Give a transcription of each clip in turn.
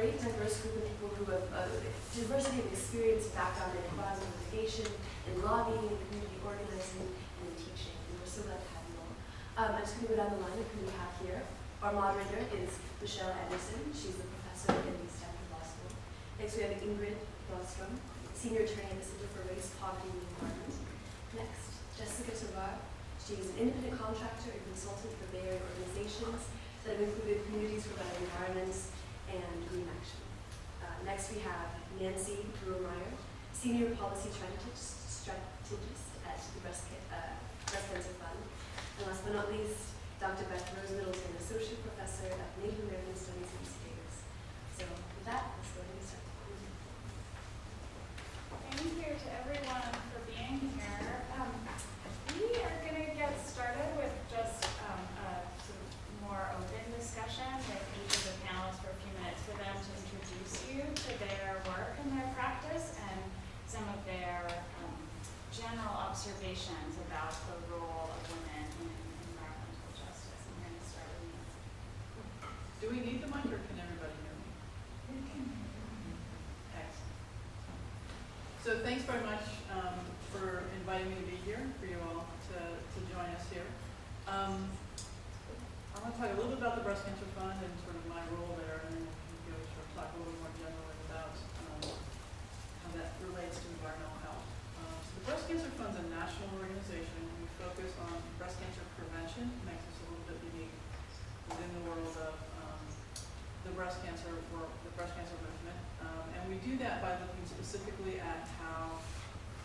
great diverse group of people who have diversity of experience, background in environmental litigation, in lobbying, in community organizing, and in teaching. And we're so glad to have you all. I'm just going to go down the line of who we have here. Our moderator is Wilde Anderson. She's a professor in the Stanford Law School. Next, we have Ingrid, Brostrom, senior attorney at the Center for Race, Poverty, and the Environment. Next, Jessica Tovar. She is an independent contractor and consultant for Bay Area organizations that have included Communities for Better Environments and Green Action. Next, we have Nancy Buermeyer, senior policy strategist at the Breast Cancer Fund. And last but not least, Dr. Beth Middleton, associate professor of Native American Studies at UC Davis. So with that, let's go ahead and start. Thank you to everyone for being here. We are going to get started with just a sort of more open discussion with each of the panelists for a few minutes for them to introduce you to their work and their practice and some of their general observations about the role of women in environmental justice. I'm going to start with Nancy. Do we need the mic or can everybody hear me? We can hear you. Excellent. So thanks very much for inviting me to be here, for you all to join us here. I want to talk a little bit about the Breast Cancer Fund and sort of my role there, and then we can go sort of talk a little more generally about how that relates to environmental health. So the Breast Cancer Fund is a national organization. We focus on breast cancer prevention, makes us a little bit unique within the world of the breast cancer movement. And we do that by looking specifically at how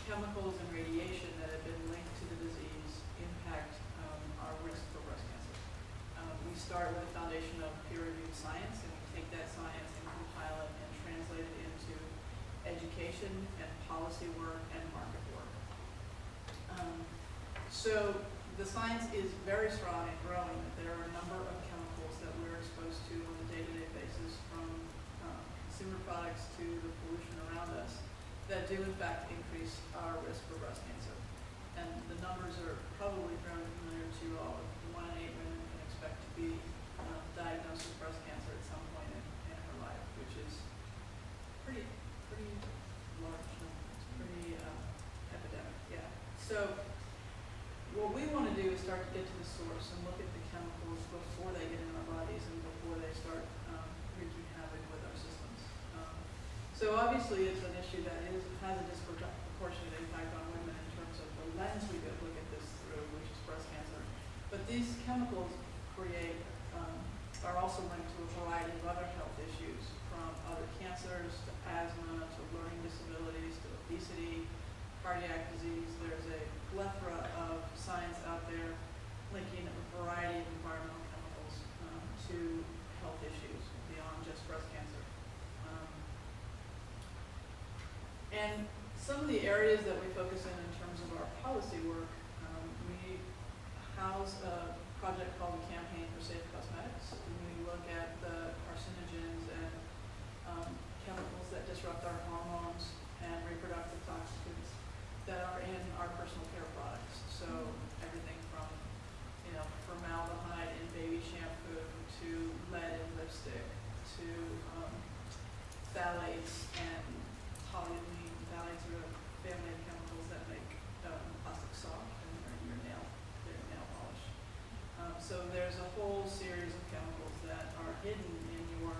chemicals and radiation that have been linked to the disease impact our risk for breast cancer. We start with a foundation of peer-reviewed science, and we take that science and compile it and translate it into education and policy work and market work. So the science is very strong and growing. There are a number of chemicals that we're exposed to on a day-to-day basis, from consumer products to the pollution around us, that do in fact increase our risk for breast cancer. And the numbers are probably fairly familiar to you all. 1 in 8 women can expect to be diagnosed with breast cancer at some point in her life, which is pretty large number. It's pretty epidemic, yeah. So what we want to do is start to get to the source and look at the chemicals before they get in our bodies and before they start wreaking havoc with our systems. So obviously it's an issue that has a disproportionate impact on women in terms of the lens we look at this through, which is breast cancer. But these chemicals are also linked to a variety of other health issues, from other cancers to asthma to learning disabilities to obesity, cardiac disease. There's a plethora of science out there linking a variety of environmental chemicals to health issues beyond just breast cancer. And some of the areas that we focus in terms of our policy work, we house a project called the Campaign for Safe Cosmetics. We look at the carcinogens and chemicals that disrupt our hormones and reproductive toxins that are in our personal care products. So everything from formaldehyde in baby shampoo to lead in lipstick to phthalates and toluene. Phthalates are a family of chemicals that make plastic soft and they're in your nail polish. So there's a whole series of chemicals that are hidden in your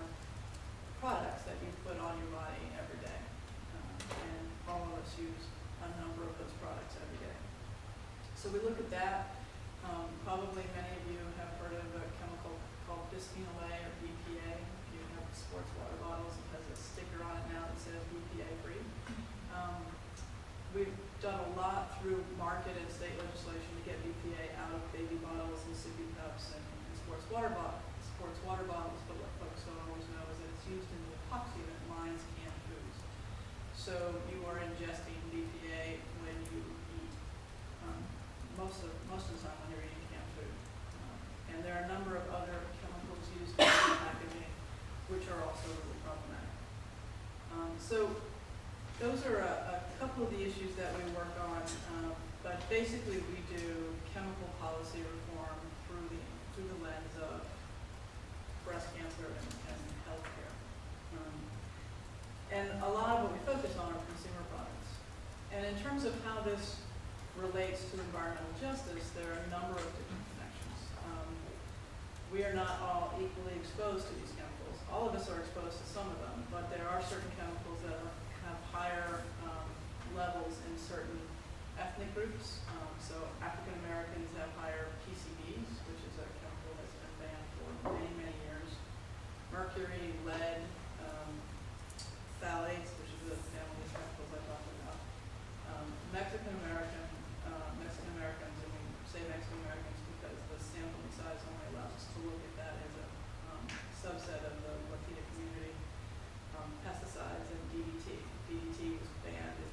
products that you put on your body every day. And all of us use a number of those products every day. So we look at that. Probably many of you have heard of a chemical called bisphenol A or BPA. If you have sports water bottles, it has a sticker on it now that says BPA free. We've done a lot through market and state legislation to get BPA out of baby bottles and sippy cups and sports water bottles. But what folks don't always know is that it's used in the epoxy that lines canned foods. So you are ingesting BPA when you eat, most of the time when you're eating canned food. And there are a number of other chemicals used in packaging which are also really problematic. So those are a couple of the issues that we work on, but basically we do chemical policy reform through the lens of breast cancer and healthcare. terms of how this relates to environmental justice, there are a number of different connections. We are not all equally exposed to these chemicals. All of us are exposed to some of them, but there are certain chemicals that have higher levels in certain ethnic groups. So African Americans have higher PCBs, which is a chemical that's been banned for many, many years. Mercury, lead, phthalates, which is the family of chemicals I talked about. Mexican Americans, and we say Mexican Americans because the sampling size only allows us to look at that as a subset of the Latina community. Pesticides and DDT. DDT was banned in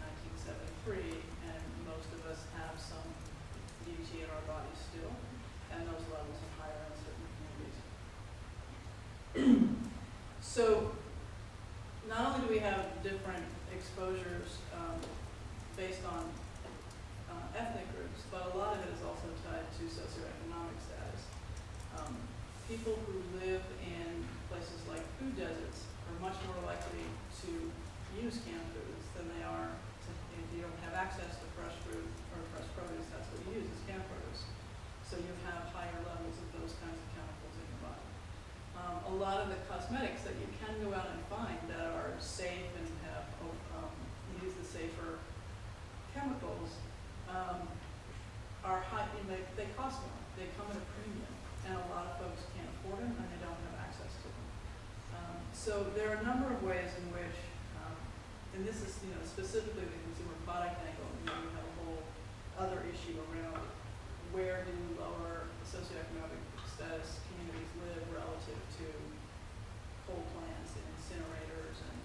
1973, and most of us have some DDT in our bodies still, and those levels are higher in certain communities. So, not only do we have different exposures based on ethnic groups, but a lot of it is also tied to socioeconomic status. People who live in places like food deserts are much more likely to use canned foods than they are if you don't have access to fresh fruit or fresh produce. That's what you use is canned produce. So you have higher levels of those kinds of chemicals in your body. A lot of the cosmetics that you can go out and find that are safe and have use the safer chemicals are high. They cost more. They come at a premium, and a lot of folks can't afford them, and they don't have access to them. So there are a number of ways in which, and this is specifically the consumer product angle. We have a whole other issue around where do lower socioeconomic status communities live relative to coal plants and incinerators and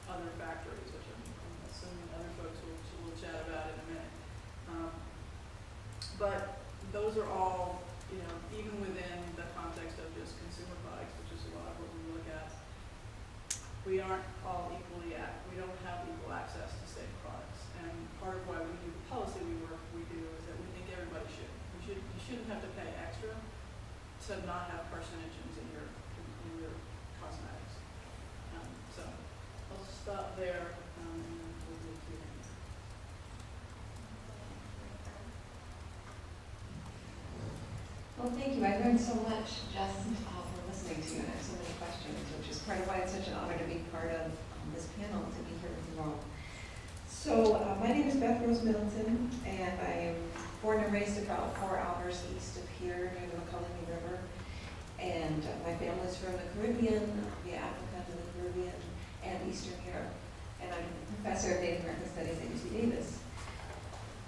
other factories, which I'm assuming other folks will chat about in a minute. But those are all, even within the context of just consumer products, which is a lot of what we look at, we aren't all we don't have equal access to safe products. And part of why we do the policy we do is that we think everybody should. You shouldn't have to pay extra to not have carcinogens in your cosmetics. So I'll stop there and then we'll do Q&A. Well, thank you. I learned so much just from listening to you, and I have so many questions, which is part of why it's such an honor to be part of this panel, to be here with you all. So my name is Beth Middleton, and I am born and raised about 4 hours east of here near the McCullough River. And my family's from the Caribbean, via Africa to the Caribbean, and Eastern Europe. And I'm a professor of Native American Studies at UC Davis.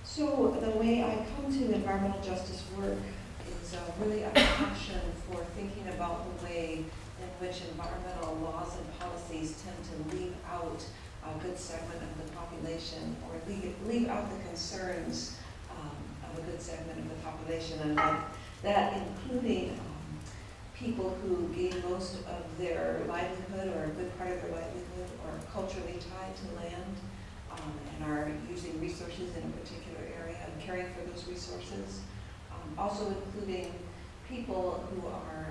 So the way I come to environmental justice work is really a passion for thinking about the way in which environmental laws and policies tend to leave out a good segment of the population, or leave out the concerns of a good segment of the population, and that including people who gain most of their livelihood, or a good part of their livelihood, or culturally tied to land, and are using resources in a particular area and caring for those resources. Also including people who are,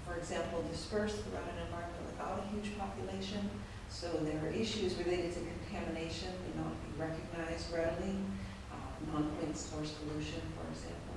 for example, dispersed throughout an environment without a huge population. So there are issues related to contamination that not be recognized readily, non-point source pollution, for example.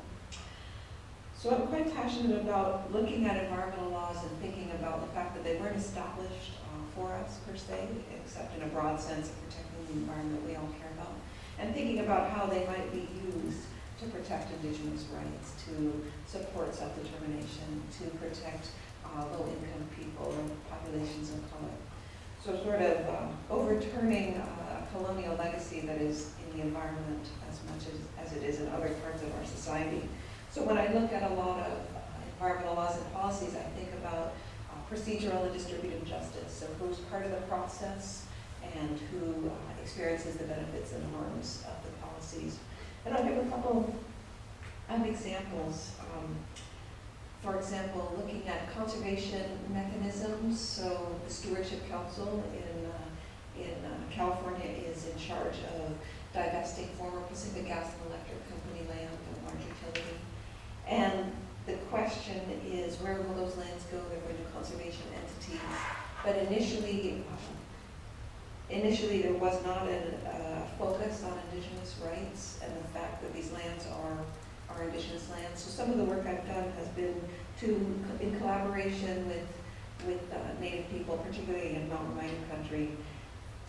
So I'm quite passionate about looking at environmental laws and thinking about the fact that they weren't established for us per se, except in a broad sense of protecting the environment we all care about, and thinking about how they might be used to protect indigenous rights, to support self-determination, to protect low-income people or populations of color. So sort of overturning a colonial legacy that is in the environment as much as it is in other parts of our society. So when I look at a lot of environmental laws and policies, I think about procedural and distributive justice. So who's part of the process and who experiences the benefits and harms of the policies. And I'll give a couple of examples. For example, looking at conservation mechanisms. So the Stewardship Council in California is in charge of divesting former Pacific Gas and Electric Company land, a large utility. And the question is, where will those lands go? They're going to conservation entities. But initially, Initially, there was not a focus on indigenous rights and the fact that these lands are indigenous lands. So some of the work I've done has been in collaboration with Native people, particularly in mountain mining country,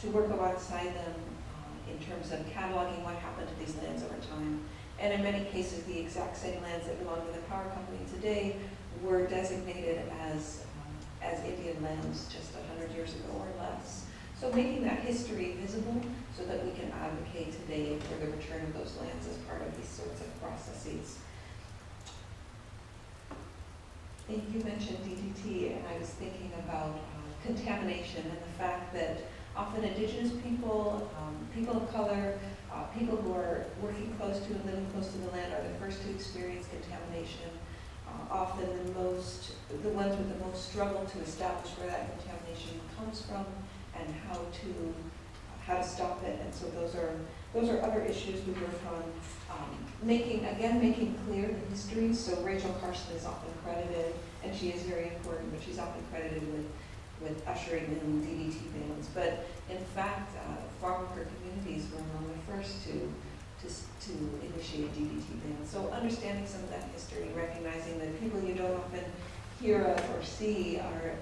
to work alongside them in terms of cataloging what happened to these lands over time. And in many cases, the exact same lands that belong to the power company today were designated as Indian lands just 100 years ago or less. So making that history visible so that we can advocate today for the return of those lands as part of these sorts of processes. And you mentioned DDT, and I was thinking about contamination and the fact that often indigenous people, people of color, people who are working close to and living close to the land are the first to experience contamination. Often the ones with the most struggle to establish where that contamination comes from and how to stop it. And so those are other issues we work on. Making clear the history. So Rachel Carson is often credited, and she is very important, but she's often credited with ushering in DDT bans. But in fact, farm worker communities were among the first to initiate DDT bans. So understanding some of that history, recognizing that people you don't often hear of or see are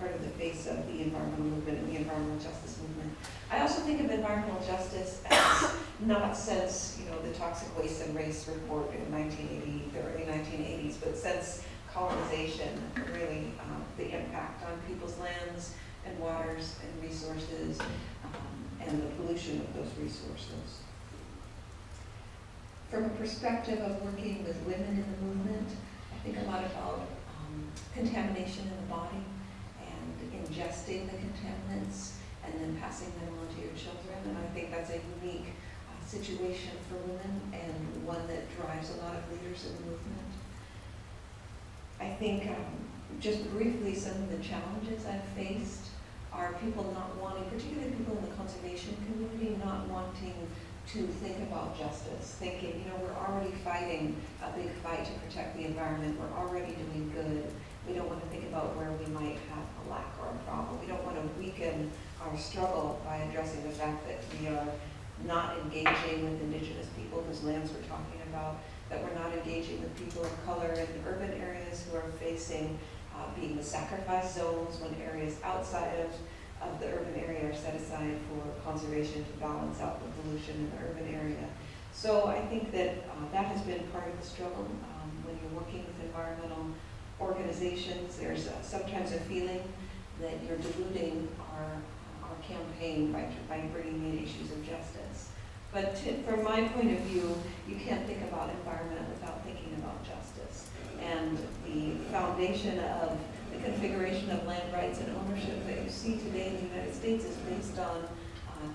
part of the face of the environmental movement and the environmental justice movement. I also think of environmental justice as not since the Toxic Waste and Race report in the early 1980s, but since colonization, really the impact on people's lands and waters and resources and the pollution of those resources. From a perspective of working with women in the movement, I think a lot about contamination in the body and ingesting the contaminants and then passing them on to your children. And I think that's a unique situation for women and one that drives a lot of leaders in the movement. I think just briefly some of the challenges I've faced are people not wanting, particularly people in the conservation community, not wanting to think about justice, thinking, we're already fighting a big fight to protect the environment, we're already doing good. We don't want to think about where we might have a lack or a problem. We don't want to weaken our struggle by addressing the fact that we are not engaging with indigenous people whose lands we're talking about, that we're not engaging with people of color in urban areas who are facing being the sacrifice zones when areas outside of the urban area are set aside for conservation to balance out the pollution in the urban area. So I think that that has been part of the struggle. When you're working with environmental organizations, there's sometimes a feeling that you're diluting our campaign by bringing in issues of justice. But from my point of view, you can't think about environment without thinking about justice. And the foundation of the configuration of land rights and ownership that you see today in the United States is based on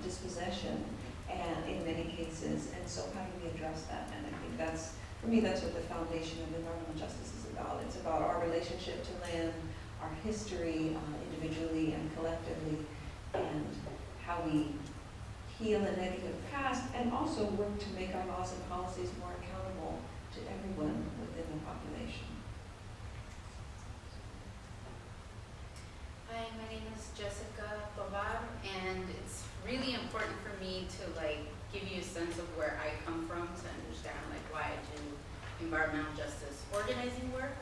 dispossession, and in many cases. And so how do we address that? And I think for me, that's what the foundation of environmental justice is about. It's about our relationship to land, our history individually and collectively, and how we heal a negative past, and also work to make our laws and policies more accountable to everyone within the population. Hi, my name is Jessica Tovar, and it's really important for me to give you a sense of where I come from to understand why I do environmental justice organizing work.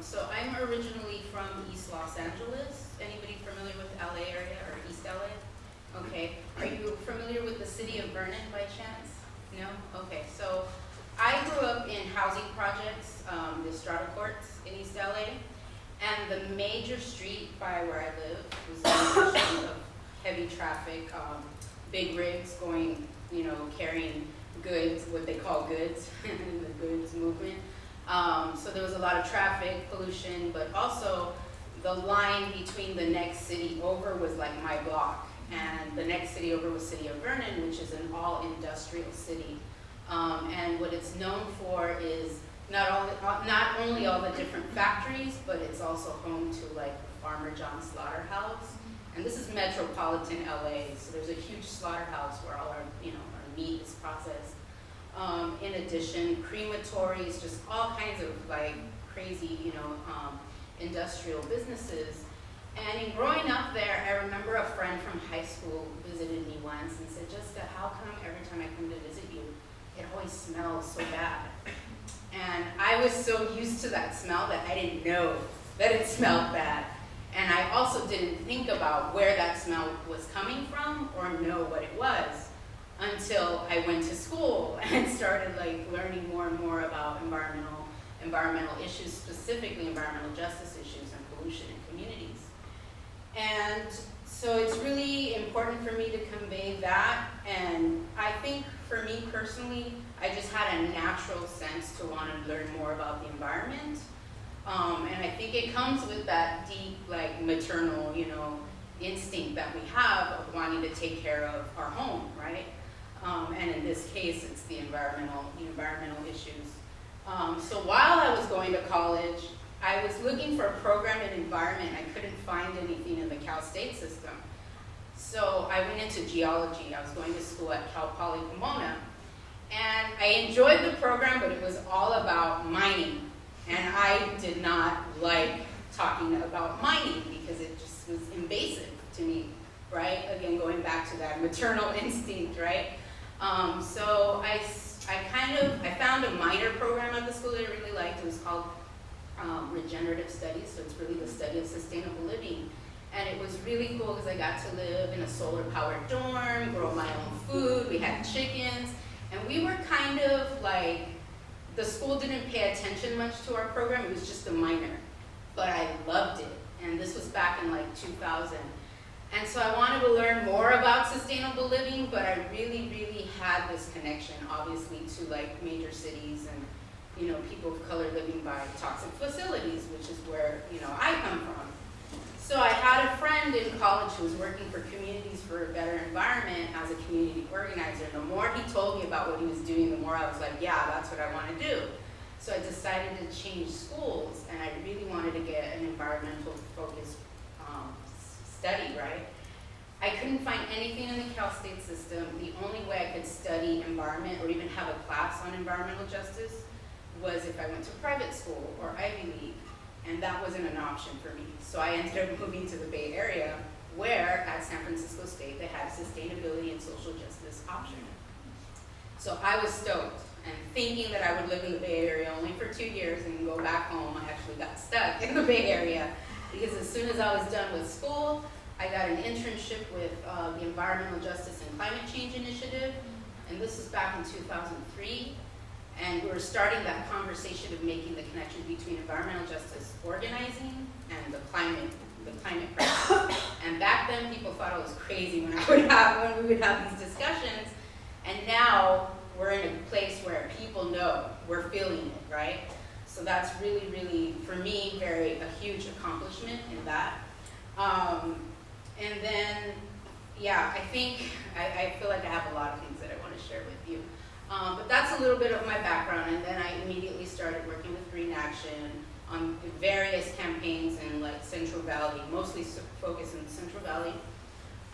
So I'm originally from East Los Angeles. Anybody familiar with LA area or East LA? Okay. Are you familiar with the city of Vernon by chance? No? Okay. So I grew up in housing projects, the Strata Courts in East LA. And the major street by where I live was a street of heavy traffic, big rigs going, carrying goods, what they call goods, the goods movement. So there was a lot of traffic pollution, but also the line between the next city over was my block. And the next city over was City of Vernon, which is an all-industrial city. And what it's known for is not only all the different factories, but it's also home to the Farmer John slaughterhouse. And this is metropolitan LA, so there's a huge slaughterhouse where all our meat is processed. In addition, crematories, just all kinds of crazy, industrial businesses. And in growing up there, I remember a friend from high school visited me once and said, Jessica, how come every time I come to visit you, it always smells so bad? And I was so used to that smell that I didn't know that it smelled bad. And I also didn't think about where that smell was coming from or know what it was until I went to school and started like learning more and more about environmental issues, specifically environmental justice issues and pollution in communities. And so it's really important for me to convey that. And I think for me personally, I just had a natural sense to want to learn more about the environment. And I think it comes with that deep, like, maternal, instinct that we have of wanting to take care of our home, right? And in this case, it's the environmental issues. So while I was going to college, I was looking for a program in environment. I couldn't find anything in the Cal State system. So I went into geology. I was going to school at Cal Poly Pomona. And I enjoyed the program, but it was all about mining. And I did not like talking about mining because it just was invasive to me, right? Again, going back to that maternal instinct, right? So I found a minor program at the school that I really liked. It was called Regenerative Studies, so it's really the study of sustainable living. And it was really cool because I got to live in a solar-powered dorm, grow my own food, we had chickens, and we were kind of like, the school didn't pay attention much to our program, it was just a minor. But I loved it, and this was back in like 2000. And so I wanted to learn more about sustainable living, but I really, really had this connection, obviously, to like major cities and people of color living by toxic facilities, which is where I come from. So I had a friend in college who was working for Communities for a Better Environment as a community organizer. The more he told me about what he was doing, the more I was like, yeah, that's what I want to do. So I decided to change schools, and I really wanted to get an environmental focused study, right? I couldn't find anything in the Cal State system. The only way I could study environment or even have a class on environmental justice was if I went to private school or Ivy League, and that wasn't an option for me. So I ended up moving to the Bay Area, where at San Francisco State they had sustainability and social justice option. So I was stoked, and thinking that I would live in the Bay Area only for 2 years and go back home, I actually got stuck in the Bay Area, because as soon as I was done with school, I got an internship with the Environmental Justice and Climate Change Initiative, and this was back in 2003. And we were starting that conversation of making the connection between environmental justice organizing and the climate crisis. And back then, people thought I was crazy when we would have these discussions. And now we're in a place where people know we're feeling it, right? So that's really, really, for me, a huge accomplishment in that. And then, yeah, I feel like I have a lot of things that I want to share with you. But that's a little bit of my background, and then I immediately started working with Green Action on various campaigns in like Central Valley, mostly focused in the Central Valley.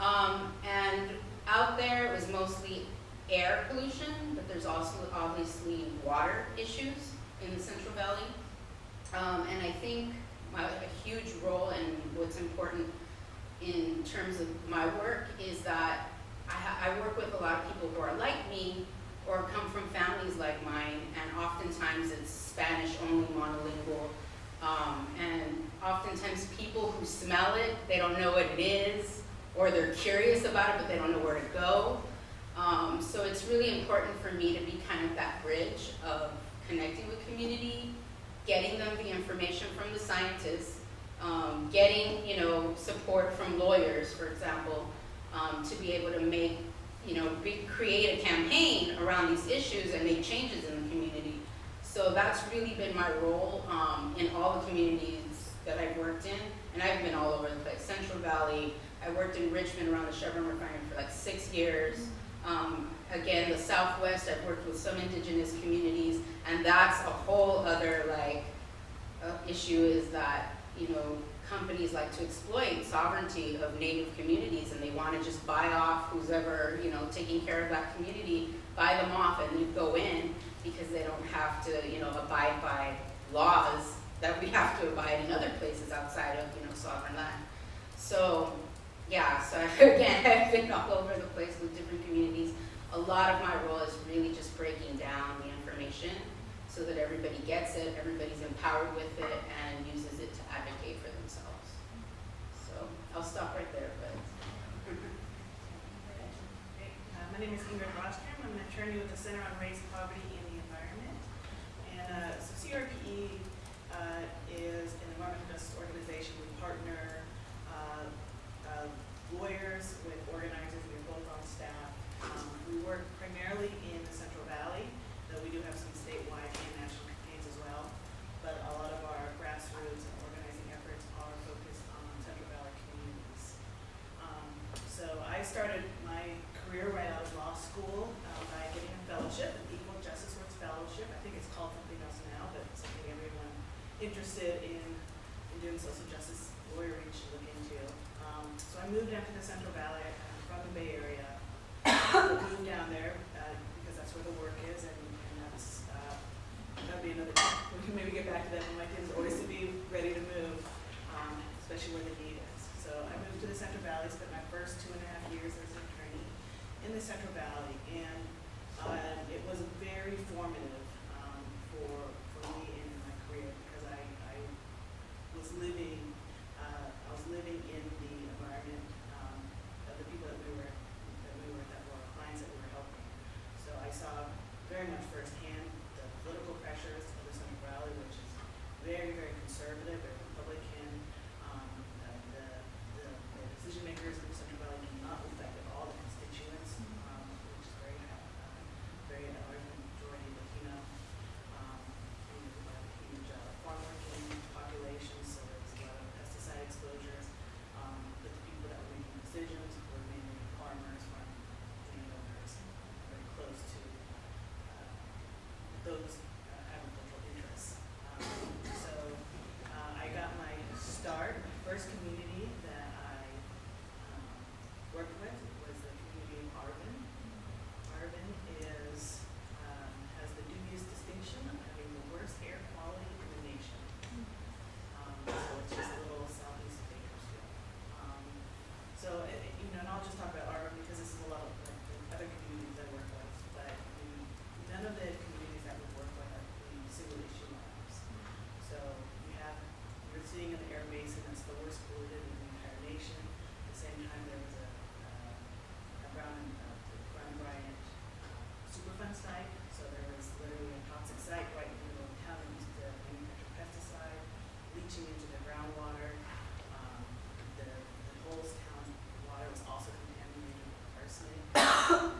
And out there it was mostly air pollution, but there's also obviously water issues in the Central Valley. And I think a huge role and what's important in terms of my work is that I work with a lot of people who are like me or come from families like mine, and oftentimes it's Spanish-only monolingual. And oftentimes people who smell it, they don't know what it is, or they're curious about it, but they don't know where to go. So it's really important for me to be kind of that bridge of connecting with community, getting them the information from the scientists, getting support from lawyers, for example, to be able to make create a campaign around these issues and make changes in the community. So that's really been my role in all the communities that I've worked in, and I've been all over the place. Central Valley, I worked in Richmond around the Chevron refinery for like 6 years. Again, the Southwest, I've worked with some indigenous communities, and that's a whole other issue, is that companies like to exploit sovereignty of native communities, and they want to just buy off who's ever taking care of that community, buy them off, and you go in because they don't have to abide by laws that we have to abide in other places outside of sovereign land. So, yeah, so again, I've been all over the place with different communities. A lot of my role is really just breaking down the information so that everybody gets it, everybody's empowered with it, and uses it to advocate for themselves. So I'll stop right there, but. My name is Ingrid Brostrom. I'm an attorney with the Center on Race, Poverty, and the Environment. And so CRPE is an environmental justice organization. We partner lawyers with organizers. We're both on staff. We work primarily in the Central Valley, though we do have some statewide and national campaigns as well. But a lot of our grassroots and organizing efforts are focused on Central Valley communities. So I started my career right out of law school by getting a fellowship, an Equal Justice Works Fellowship. I think it's called something else now, but it's something everyone interested in doing social justice lawyering should look into. So I moved down to the Central Valley. I'm from the Bay Area. I moved down there because that's where the work is, and that's that'd be another. We can maybe get back to that. My kids always to be ready to move, especially where the need is. So I moved to the Central Valley. Spent my first 2.5 years as an attorney in the Central Valley, and it was very formative for me in my career because I was living in the environment of the people that were our clients that we were helping. So I saw very much firsthand the political pressures of the Central Valley, which is very, very conservative, very Republican. The decision makers in the Central Valley do not reflect at all the constituents, which is very large majority Latino. And we have a huge farm working population, so there's a lot of pesticide exposures. But the people that were making decisions were mainly farmers, landowners, very close to those agricultural interests. So I got my start. My first community that I worked with was the community of Arvin. Arvin has the dubious distinction of having the worst air quality in the nation. So it's just a little southeast of Bakersfield. And I'll just talk about Arvin because this is a lot of like, the other communities I work with, but none of the communities that we work with are the single issue labs. So you're seeing in the air basin that's the worst polluted in the entire nation. At the same time, there was a Brown Bryant Superfund site, so there was literally a toxic site right in the middle of town that used to manufacture pesticide, leaching into the groundwater. The whole town water was also contaminated with arsenic and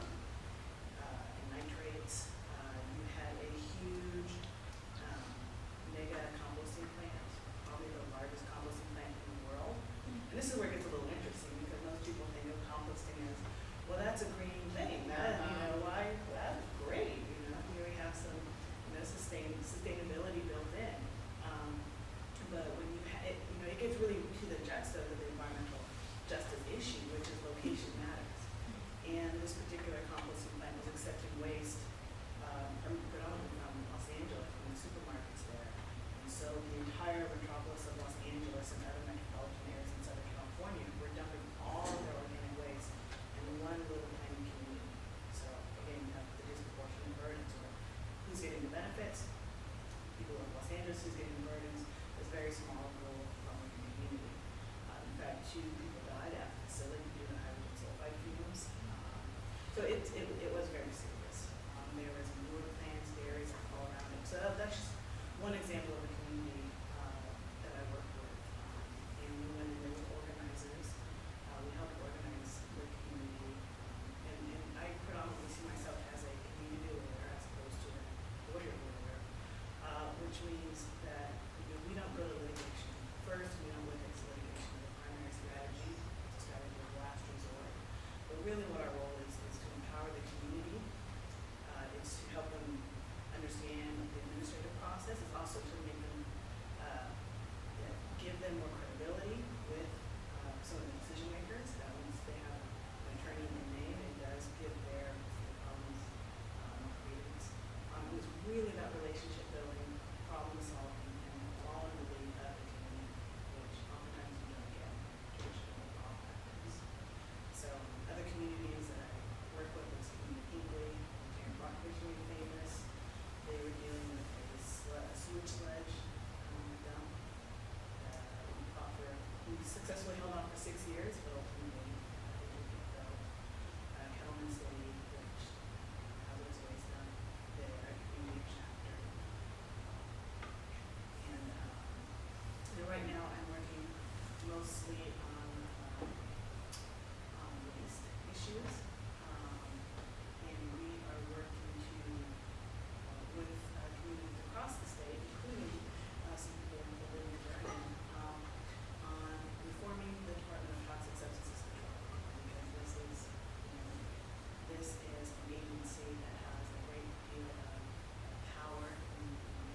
nitrates. You had a huge mega composting plant, probably the largest composting plant in the world. And this is where it gets a little interesting because most people think of composting as, well, that's a green thing. Why? That's great. Here we have some, sustainability built in. But when it gets really to the juxta of the environmental justice issue, which is location matters. And this particular composting plant was accepting waste predominantly from Los Angeles, from the supermarkets there. And so the entire metropolis of Los Angeles and other metropolitan areas in Southern California were dumping all of their organic waste in one little tiny community. So again, you have the disproportionate burdens of who's getting the benefits, people of Los Angeles who's getting the burdens, this very small rural farming community. In fact, 2 people died at the facility due to hydrogen sulfide fumes. So it was very serious. There was manure plants, dairies all around it. So that's just one example of a community that I worked with. And we went in there with organizers. We helped organize the community. And I predominantly see myself as a community lawyer as opposed to a lawyer, which means that we don't go to litigation successfully held on for 6 years, but ultimately they did get the Kettleman City, which hazardous waste done there, community chapter. And right now I'm working mostly on waste issues. And we are working with communities across the state, including some people in the living area, on reforming the Department of Toxic Substances Control. Because this is an agency that has a great deal of power in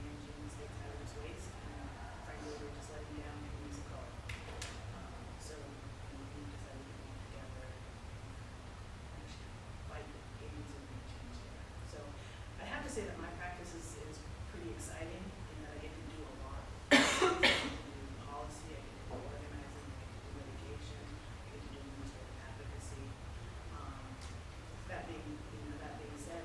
managing the state's hazardous waste, and frankly, we're just letting down communities of color. So we decided to get together and fight agency and make change there. So I have to say that my practice is pretty exciting in that I get to do a lot. I get to do policy, I get to do organizing, I get to do litigation, I get to do administrative advocacy. That being said,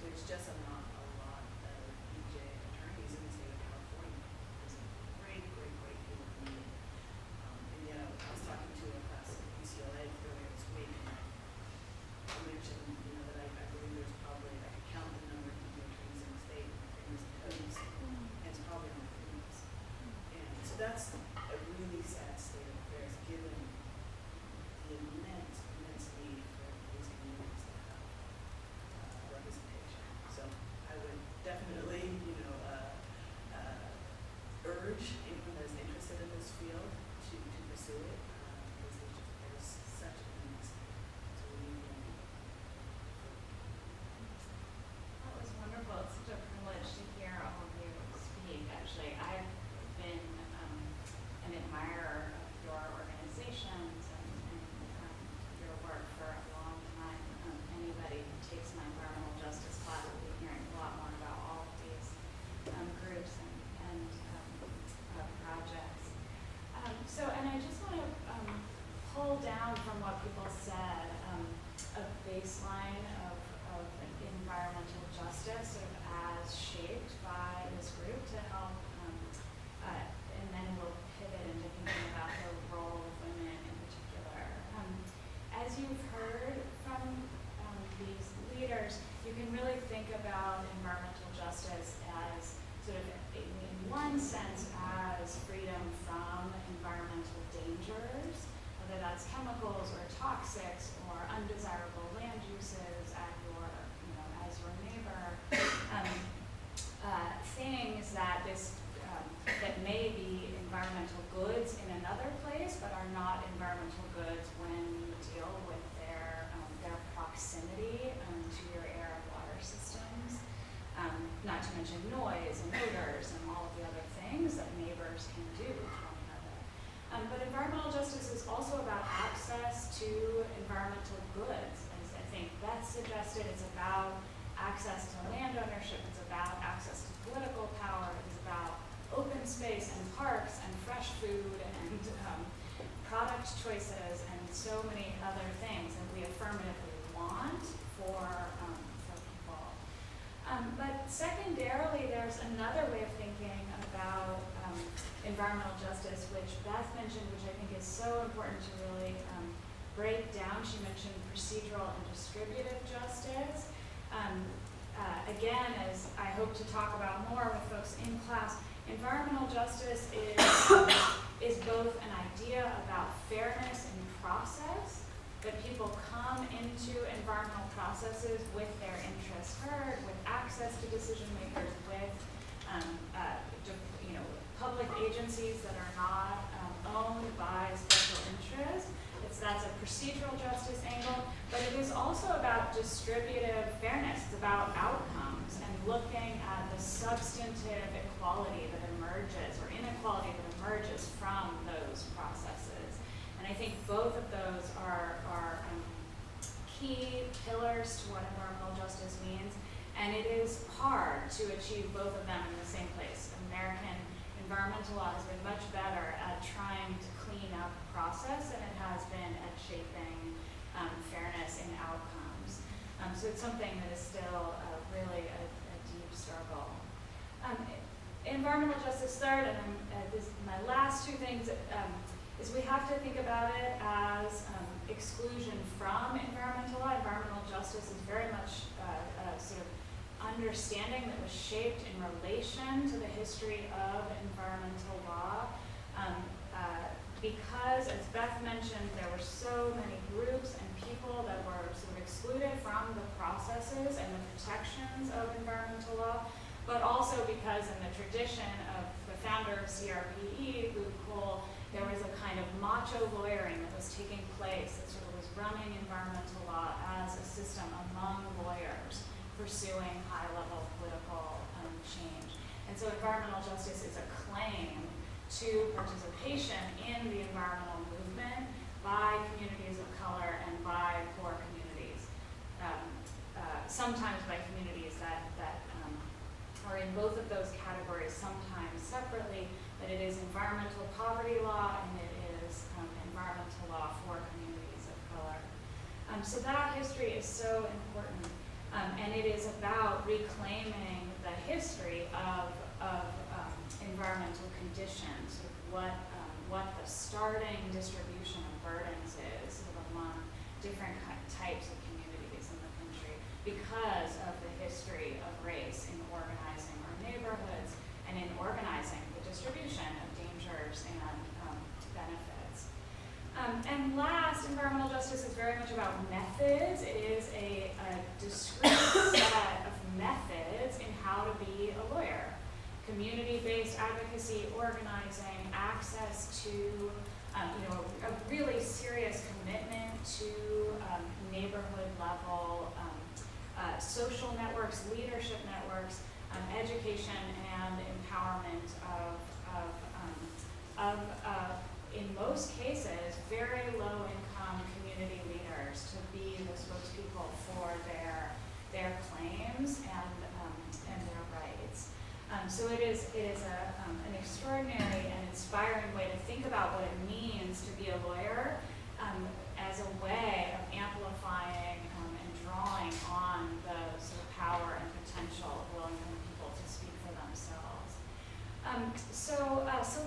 there's just not a lot of EJ attorneys in the state of California. There's a great deal of need. And yet I was talking to a class at UCLA earlier this week, and I mentioned, that I believe there's probably, I could count the number of EJ attorneys in the state, and it's probably on the millions. And so that's a really sad state of affairs, given the immense need for these communities to have representation. So I would definitely, urge anyone that is interested in this field to pursue it, because there's such a need. So we need more people. That was wonderful. It's such a privilege to hear all of you speak. Actually, I've been an admirer of your organizations and your work for a long time. Anybody who takes my environmental justice class will be hearing a lot more about all of these groups and projects. And I just want to pull down from what people said, a baseline of environmental justice sort of as shaped by this group to help, and then we'll pivot into thinking about the role of women in particular. As you've heard from these leaders, you can really think about environmental justice as sort of, in one sense, as freedom from environmental dangers, whether that's chemicals or toxics or undesirable land uses at your, as your neighbor, things that that may be environmental goods in another place, but are not environmental goods when you deal with their proximity to your air and water systems. Not to mention noise and odors and all of the other things that neighbors can do to one another. But environmental justice is also about access to environmental goods. As I think Beth suggested, it's about access to land ownership, it's about access to political power, it's about open space and parks and fresh food and product choices and so many other things that we affirmatively want for people. But secondarily, there's another way of thinking about environmental justice, which Beth mentioned, which I think is so important to really break down. She mentioned procedural and distributive justice. Again, as I hope to talk about more with folks in class, environmental justice is both an idea about fairness in process, that people come into environmental processes with their interests heard, with access to decision makers, with public agencies that are not owned by special interests. That's a procedural justice angle, but it is also about distributive fairness. It's about outcomes and looking at the substantive equality that emerges or inequality that emerges from those processes. And I think both of those are key pillars to what environmental justice means, and it is hard to achieve both of them in the same place. American environmental law has been much better at trying to clean up process than it has been at shaping fairness in outcomes. So it's something that is still really a deep struggle. Environmental justice third, and this is my last two things. is we have to think about it as exclusion from environmental law. Environmental justice is very much a sort of understanding that was shaped in relation to the history of environmental law. Because, as Beth mentioned, there were so many groups and people that were sort of excluded from the processes and the protections of environmental law, but also because in the tradition of the founder of CRPE, Luke Cole, there was a kind of macho lawyering that was taking place that sort of was running environmental law as a system among lawyers pursuing high-level political change. And so environmental justice is a claim to participation in the environmental movement by communities of color and by poor communities. Sometimes by communities that are in both of those categories, sometimes separately, but it is environmental poverty law and it is environmental law for communities of color. So that history is so important, and it is about reclaiming the history of environmental conditions, sort of what the starting distribution of burdens is sort of among different types of communities in the country because of the history of race in organizing our neighborhoods and in organizing the distribution of dangers and benefits. And last, environmental justice is very much about methods. It is a discrete set of methods in how to be a lawyer. Community-based advocacy, organizing, access to a really serious commitment to neighborhood level social networks, leadership networks, education and empowerment of in most cases, very low income community leaders to be the spokespeople for their claims and their rights. So it is an extraordinary and inspiring way to think about what it means to be a lawyer as a way of amplifying and drawing on the sort of power and potential of low-income people to speak for themselves. So that's,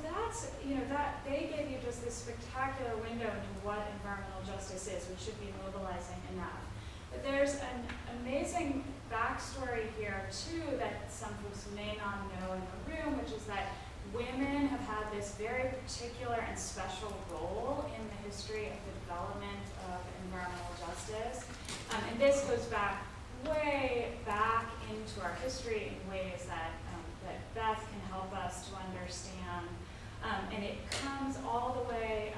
that they gave you just this spectacular window into what environmental justice is, which should be mobilizing enough. But there's an amazing backstory here, too, that some folks may not know in the room, which is that women have had this very particular and special role in the history of the development of environmental justice. And this goes way back into our history in ways that Beth can help us to understand. And it comes all the way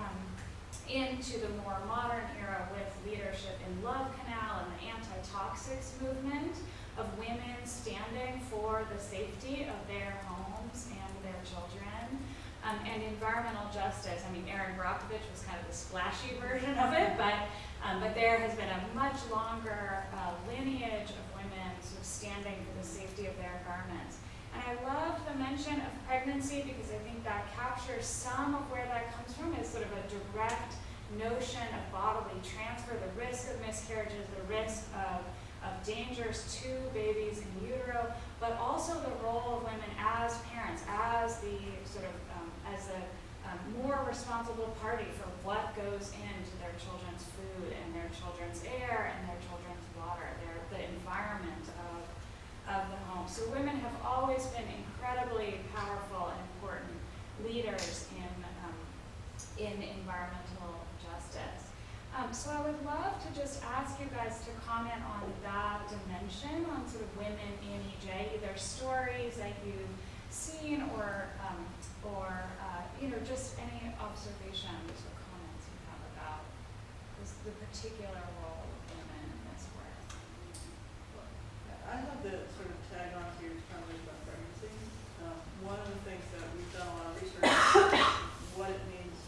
into the more modern era with leadership in Love Canal and the anti-toxics movement of women standing for the safety of their homes and their children. And environmental justice, Erin Brockovich was kind of the splashy version of it, but there has been a much longer lineage of women sort of standing for the safety of their environments. And I love the mention of pregnancy because I think that captures some of where that comes from is sort of a direct notion of bodily transfer, the risk of miscarriages, the risk of dangers to babies in utero, but also the role of women as parents, as the sort of as a more responsible party for what goes into their children's food and their children's air and their children's water, the environment of the home. So women have always been incredibly powerful and important leaders in environmental justice. So I would love to just ask you guys to comment on that dimension, on sort of women in EJ, either stories that you've seen or just any observations or comments you have about the particular role of women in this work. I have to sort of tag on to your comment about pregnancy. One of the things that we've done a lot of research on is what it means.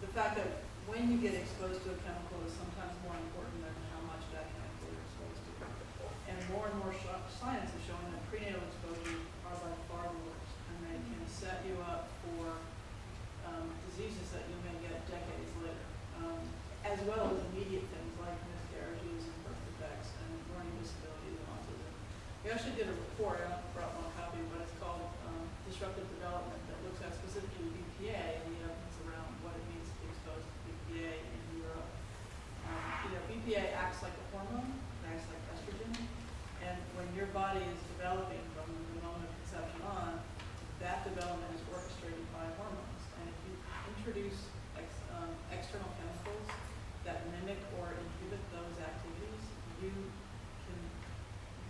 The fact that when you get exposed to a chemical is sometimes more important than how much of that chemical you're exposed to. And more science is showing that prenatal exposures are by far the worst, and they can set you up for diseases that you may get decades later, as well as immediate things like miscarriages and birth defects and learning disabilities and autism. We actually did a report, I brought one copy, but it's called Disruptive Development, that looks at specifically BPA and the evidence around introduce external chemicals that mimic or inhibit those activities, you can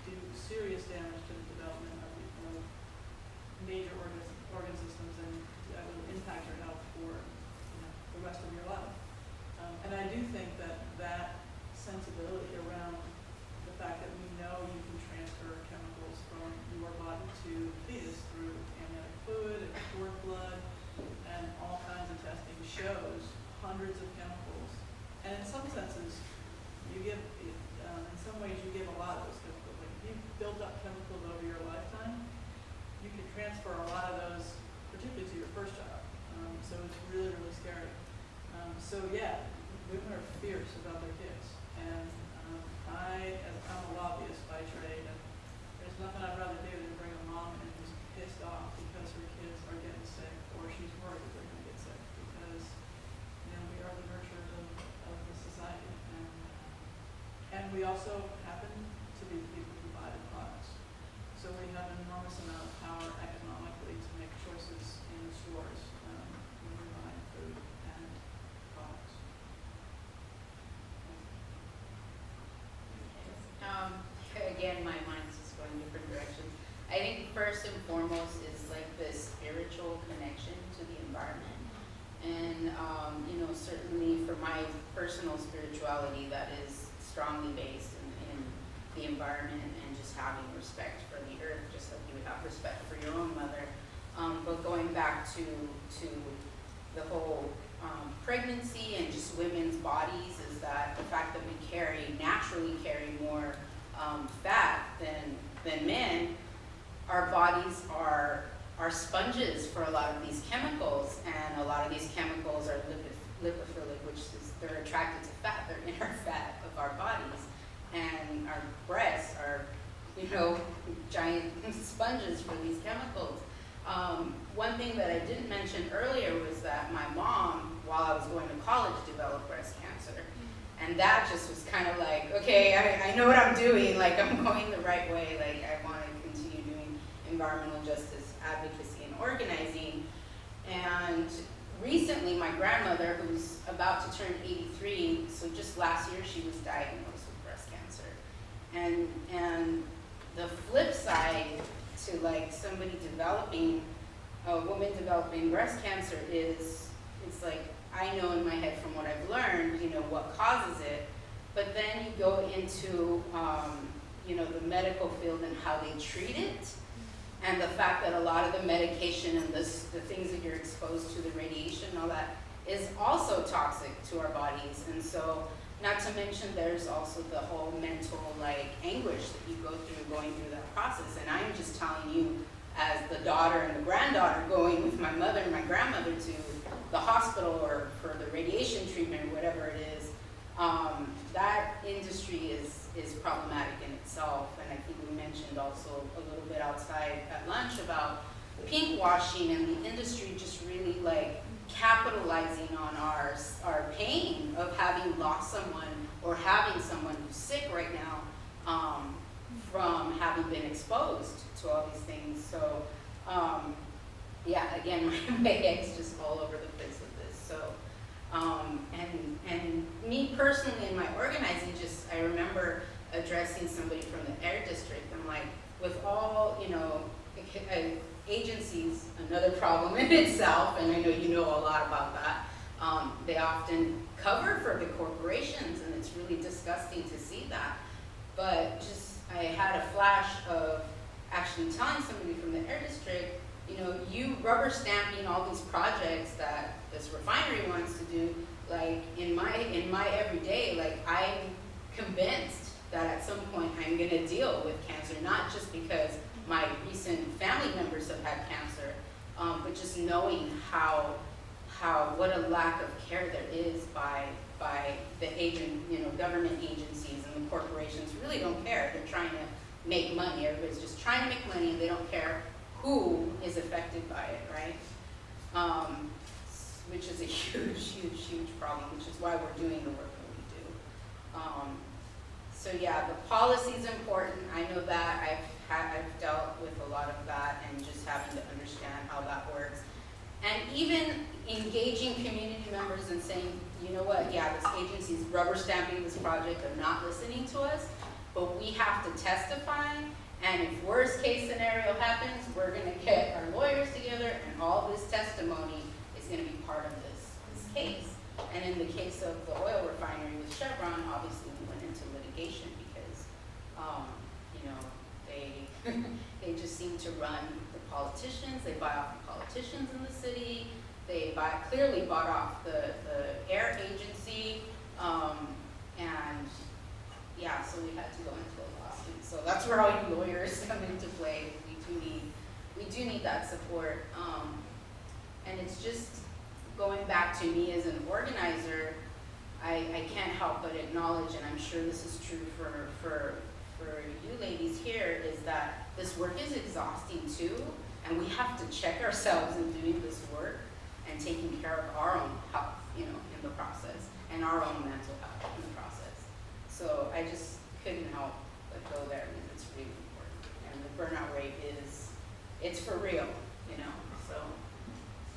do serious damage to the development of major organ systems, and that will impact your health for the rest of your life. And I do think that sensibility around the fact that we know you can transfer chemicals from your body to the fetus through amniotic fluid and cord blood and all kinds of testing shows hundreds of chemicals. And in some senses, in some ways you give a lot of those chemicals. Like if you've built up chemicals over your lifetime, you can transfer a lot of those, particularly to your first child. So it's really, really scary. So yeah, women are fierce about their kids. And I'm a lobbyist by trade, and there's nothing I'd rather do than bring a mom in who's pissed off because her kids are getting sick, or she's worried that they're going to get sick, because we are the nurturers of the society, and we also happen to be the people who buy the products. So we have an enormous amount of power economically to make choices in the stores when we're buying food and products. Again, my mind's just going different directions. I think first and foremost is like this spiritual connection to the environment. And, certainly for my personal spirituality, that is strongly based in the environment and just having respect for the earth, just like you would have respect for your own mother. But going back to the whole pregnancy and just women's bodies, is that the fact that we naturally carry more fat than men, our bodies are sponges for a lot of these chemicals, and a lot of these chemicals are lipophilic, which is they're attracted to fat. They're in our fat of our bodies, and our breasts are, giant sponges for these chemicals. One thing that I didn't mention earlier was that my mom, while I was going to college, developed breast cancer. And that just was kind of like, okay, I know what I'm doing, like I'm going the right way, like I want to continue doing environmental justice advocacy and organizing. And recently my grandmother, who's about to turn 83, so just last year she was diagnosed with breast cancer. And the flip side to like somebody a woman developing breast cancer is, it's like, I know in my head from what I've learned, what causes it, but then you go into, the medical field and how they treat it, and the fact that a lot of the medication and the things that you're exposed to, the radiation and all that, is also toxic to our bodies. And so, not to mention there's also the whole mental anguish that you go through going through that process. And I'm just telling you, as the daughter and the granddaughter going with my mother and my grandmother to the hospital or for the radiation treatment, whatever it is, that industry is problematic in itself. And I think we mentioned also a little bit outside at lunch about pink washing and the industry just really capitalizing on our pain of having lost someone or having someone who's sick right now from having been exposed to all these things. So yeah, again, my head's just all over the place with this. So, and me personally in my organizing, I remember addressing somebody from the Air District. I'm like, with all, agencies, another problem in itself, and I know you know a lot about that. They often cover for the corporations, and it's really disgusting to see that. But I had a flash of actually telling somebody from the Air District, you rubber stamping all these projects that this refinery wants to do, in my everyday, I'm convinced that at some point I'm gonna deal with cancer, not just because my recent family members have had cancer, but just knowing what a lack of care there is by the government agencies and the corporations really don't care. They're trying to make money. Everybody's just trying to make money, and they don't care who is affected by it, right? Which is a huge, huge, huge problem, which is why we're doing the work that we do. So yeah, the policy is important. I know that I've dealt with a lot of that and just having to understand how that works. And even, engaging community members and saying, you know what, yeah, this agency's rubber stamping this project, they're not listening to us, but we have to testify, and if worst case scenario happens, we're gonna get our lawyers together, and all this testimony is gonna be part of this case. And in the case of the oil refinery with Chevron, obviously we went into litigation because, you know, they just seem to run the politicians, they buy off the politicians in the city, they clearly bought off the air agency, and yeah, so we had to go into a lawsuit. So that's where all you lawyers come into play. We do need that support, and it's just going back to me as an organizer. I can't help but acknowledge, and I'm sure this is true for you ladies here, is that this work is exhausting too, and we have to check ourselves in doing this work and taking care of our own health, you know, in the process, and our own mental health in the process. So I just couldn't help but go there because it's really important. And the burnout rate it's for real, you know, so,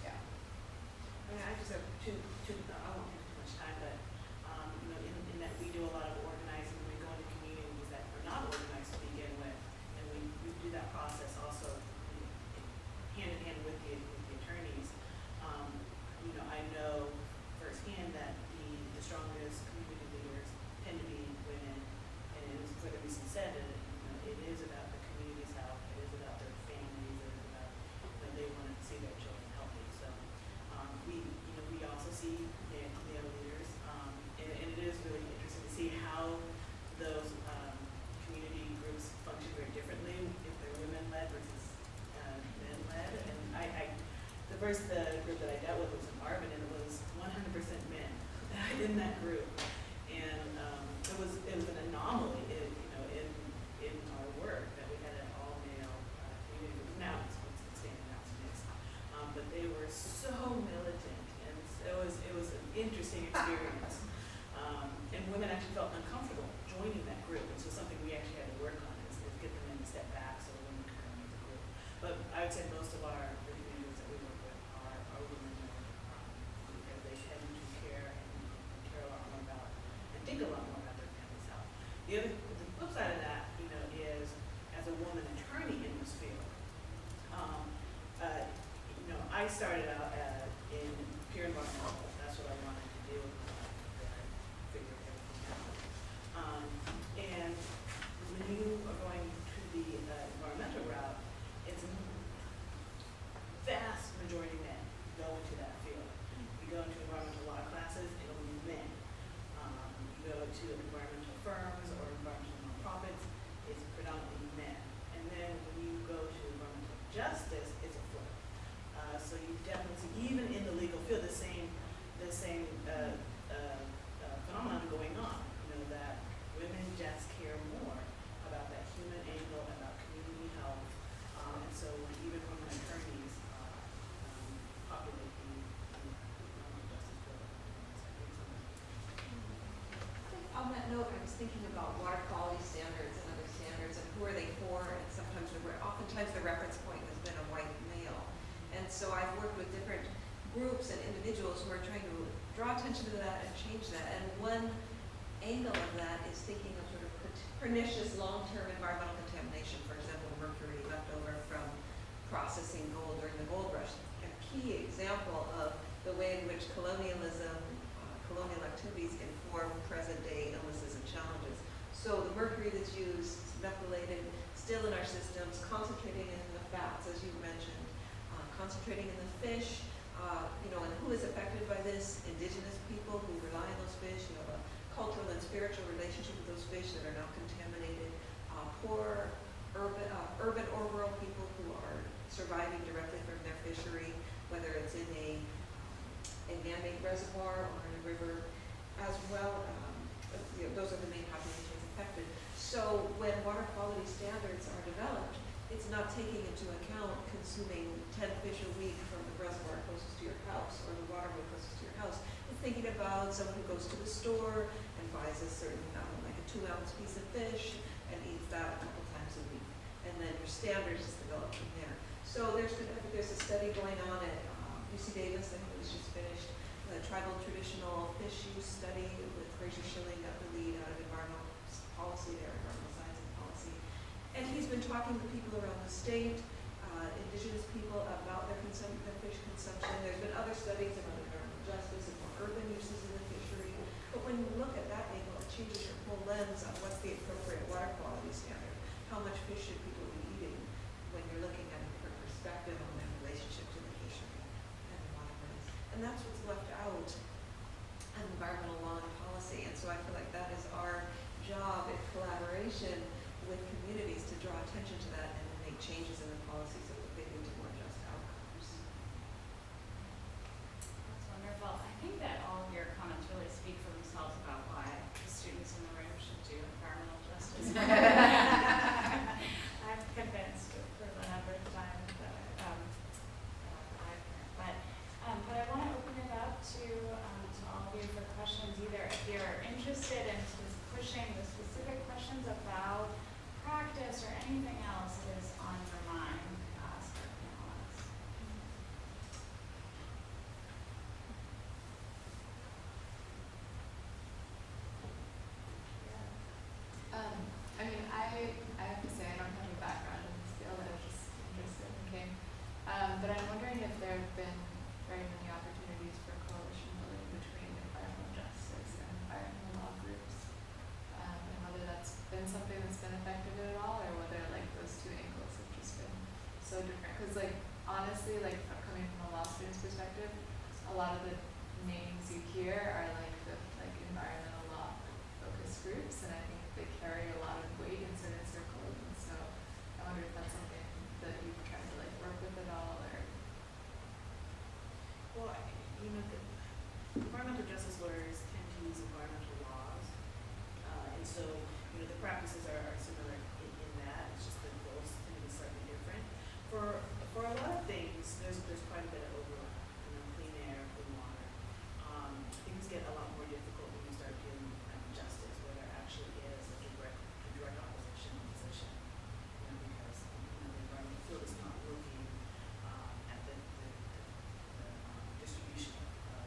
yeah. I mean, I just have two, I won't take too much time, but, you know, in that we do a lot of organizing when we go into communities that are not organized to begin with, and we do that process also hand in hand with the attorneys. You know, I know firsthand that the strongest community leaders tend to be women, and it is for the reason said, that, you know, it is about the community's health, it is about their families, it is about, you know, they want to see their children healthy. So, we also see male leaders, and it is really interesting to see how those community groups function very differently if they're women-led versus men-led. And the group that I dealt with was in Marvin, and it was 100% men in that group, and it was an anomaly in our work that we had an all-male community group. Now it's standing out to this, but they were so militant, and it was an interesting experience. And women actually felt uncomfortable joining that group, and so something we actually had to work on is get them in to step back so women could come into the group. But I would say most of the communities that we work with are women, because they tend to care a lot more about, and think a lot more about their family's health. The flip side of that, you know, is as a woman attorney in this field, you know, I started out in peer environmental. That's what I wanted to do. Figured everything out. And when you are going to the environmental route, it's vast majority men go into that field. You go into environmental law classes, it'll be men. You go to environmental firms or environmental nonprofits, it's predominantly men. And then when you go to environmental justice, it's a flip. So you definitely see, even in the legal field, the same phenomenon going on. You know, that women just care more about that human angle, about community health, and so even women attorneys populate the justice field. On that note, I was thinking about water quality standards and other standards, and who are they for? And sometimes, oftentimes the reference point has been a white male. And so I've worked with different groups and individuals who are trying to draw attention to that and change that. And one angle of that is thinking of sort of pernicious long-term environmental contamination, for example, mercury left over from processing gold during the gold rush. A key example of the way in which colonialism, colonial activities inform present-day illnesses and challenges. So the mercury that's used, methylated, still in our systems, concentrating in the fats, as you mentioned, concentrating in the fish, you know, and who is affected by this? Indigenous people who rely on those fish. You have a cultural and spiritual relationship with those fish that are now contaminated. Poor urban or rural people who are surviving directly from their fishery, whether it's in a man-made reservoir or in a river as well. You know, those are the main populations affected. So when water quality standards are developed, it's not taking into account consuming 10 fish a week from the reservoir closest to your house or the waterway closest to your house. It's thinking about someone who goes to the store and buys a certain, like a 2-ounce piece of fish and eats that a couple times a week. And then your standards is developed from there. So there's a study going on at UC Davis. They have a was just finished, the tribal traditional fish use study with Fraser Schilling got the lead out of environmental policy there, environmental science and policy. And he's been talking to people around the state, indigenous people about their fish consumption. There's been other studies about environmental justice and more urban uses in the fishery. But when you look at that angle, it changes your whole lens on what's the appropriate water quality standard. How much fish should people be eating when you're looking at a different perspective on their relationship to the fishery and the waterways. And that's what's left out in environmental law and policy. And so I feel like that is our job in collaboration with communities to draw attention to that and to make changes in the policy so that they lead to more just outcomes. That's wonderful. I think that all of your comments really speak for themselves about why the students in the room should do environmental justice. I'm convinced for the number of times that I've heard. But I want to open it up to all of you for questions. Either if you're interested in pushing the specific questions about practice or anything else that is on your mind, ask our panelists. I mean, I have to say I don't have a background in this field. I was just interested and came. But I'm wondering if there have been very many opportunities for coalition building between environmental justice and environmental law groups, and whether that's been something that's been effective at all, or whether like those two angles have just been so different. Because like honestly, like coming from a law student's perspective, a lot of the names you hear are like the environmental law focused groups, and I think they carry a lot of weight in certain circles. And so I wonder if that's something that you've tried to like work with at all, or. Well, you know, the environmental justice lawyers tend to use environmental laws, and so, you know, the practices are similar in that. It's just the goals tend to be slightly different. For a lot of things, there's quite a bit of overlap. You know, clean air, clean water. Things get a lot more difficult when you start dealing with justice, where there actually is a direct opposition position. You know, because the environmental field is not looking at the distribution of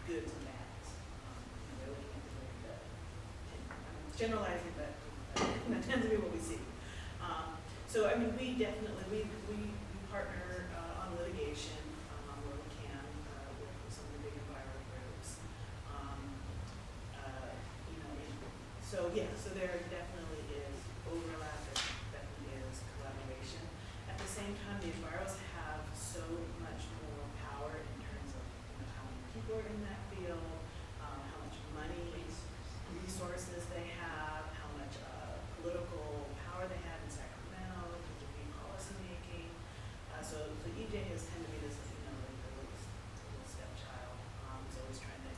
goods and bads. They're looking at I'm generalizing, but that tends to be what we see. So I mean, we definitely we partner on litigation where we can with some of the big environmental groups. You know, so yeah, so there definitely is overlap. There definitely is collaboration. At the same time, the enviros have so much more power in terms of, you know, how many people are in that field, how much money, resources they have, how much political power they have in Sacramento to do policy making. So EJ has tended to be this, you know, like the little stepchild, who's always trying to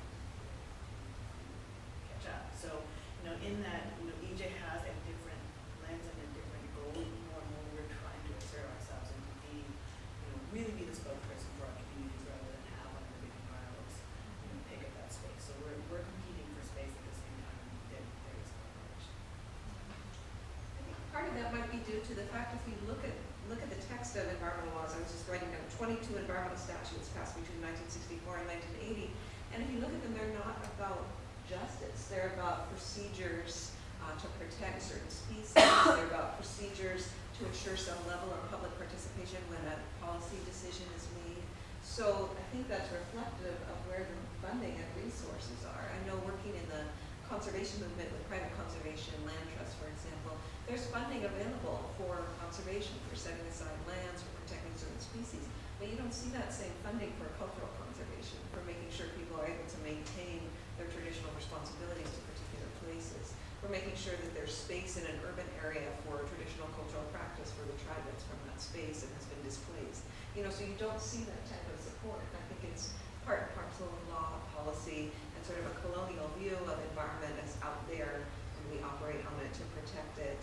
catch up. So, you know, in that, you know, EJ has a different lens and a different goal. More and more, we're trying to assert ourselves and to be, you know, really be the spokesperson for our communities rather than have one of the big environments, you know, pick up that space. So we're competing for space at the same time. There is collaboration. I think part of that might be due to the fact if you look at the text of environmental laws. I was just writing down 22 environmental statutes passed between 1964 and 1980, and if you look at them, they're not about justice. They're about procedures to protect certain species. They're about procedures to ensure some level of public participation when a policy decision is made. So I think that's reflective of where the funding and resources are. I know working in the conservation movement with private conservation, land trusts, for example, there's funding available for conservation, for setting aside lands, for protecting certain species, but you don't see that same funding for cultural conservation, for making sure people are able to maintain their traditional responsibilities to particular places, for making sure that there's space in an urban area for traditional cultural practice for the tribe that's from that space and has been displaced. You know, so you don't see that type of support. And I think it's part and parcel of law, policy, and sort of a colonial view of environment as out there, and we operate on it to protect it,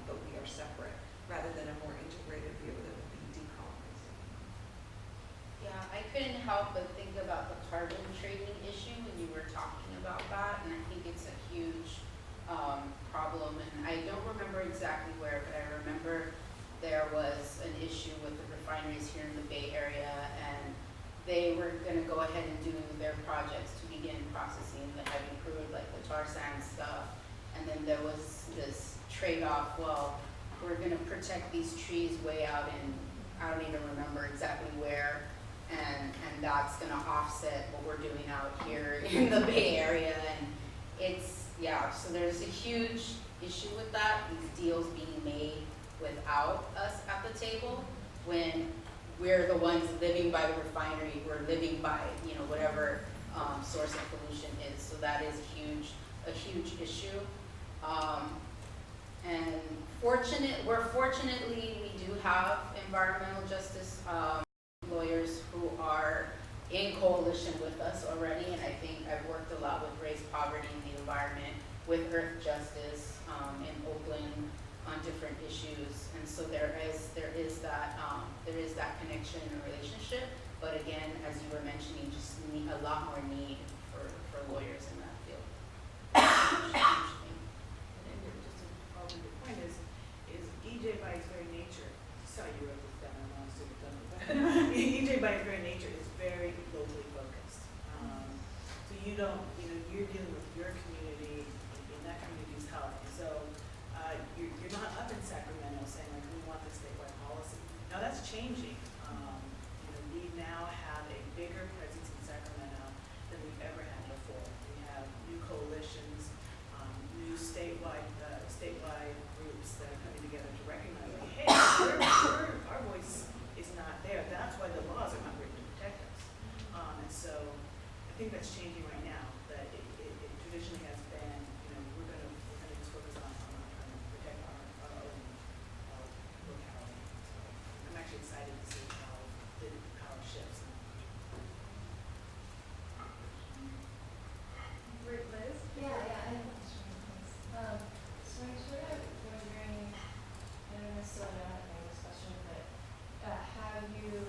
but we are separate, rather than a more integrated view that would be decolonizing. Yeah, I couldn't help but think about the carbon trading issue when you were talking about that, and I think it's a huge problem, and I don't remember exactly where, but I remember there was an issue with the refineries here in the Bay Area, and they were going there was this trade-off, well, we're gonna protect these trees way out in, I don't even remember exactly where, and that's gonna offset what we're doing out here in the Bay Area, and it's, yeah, so there's a huge issue with that, these deals being made without us at the table, when we're the ones living by the refinery, we're living by, you know, whatever source of pollution is, so that is a huge issue. And fortunately, we do have environmental justice lawyers who are in coalition with us already, and I think I've worked a lot with race poverty in the environment, with earth justice in Oakland on different issues, and so there is that connection and relationship. But again, as you were mentioning, just need a lot more need for lawyers in that field. And just to follow up your point is EJ by its very nature, sorry you wrote this down, I'm not super done with that. EJ by its very nature is very locally focused. So you're dealing with your community in that community's health. And so you're not up in Sacramento saying like, we want this statewide policy. Now that's changing. We now have a bigger presence in Sacramento than we've ever had before. We have new coalitions, new statewide groups that are coming together to recognize, like, hey, our voice is not there. That's why the laws are not written to protect us. And so I think that's changing right now. That it traditionally has been, we're going to just focus on trying to protect our own locality. So I'm actually excited to see how the power shifts. Liz? Yeah, I have a question. Thanks. So I'm sort of wondering, I don't necessarily know this question, but have you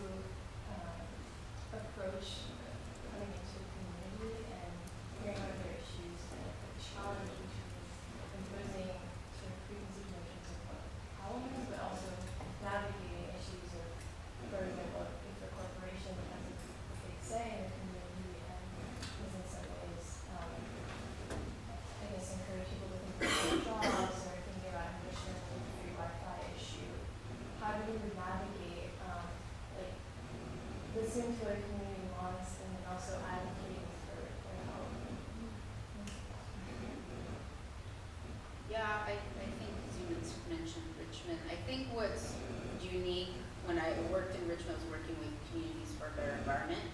approached coming into a community and hearing about their issues and the challenge between imposing sort of preconceived notions of what problem is, but also navigating issues of, for example, if a corporation has a big say in the community and is in some ways I guess encourage people to think about their jobs or thinking about enrichment and the free Wi-Fi issue. How do you navigate like listening to what a community wants and then also advocating for their help? Yeah, I think you mentioned Richmond. I think what's unique, when I worked in Richmond, I was working with Communities for a Better Environment,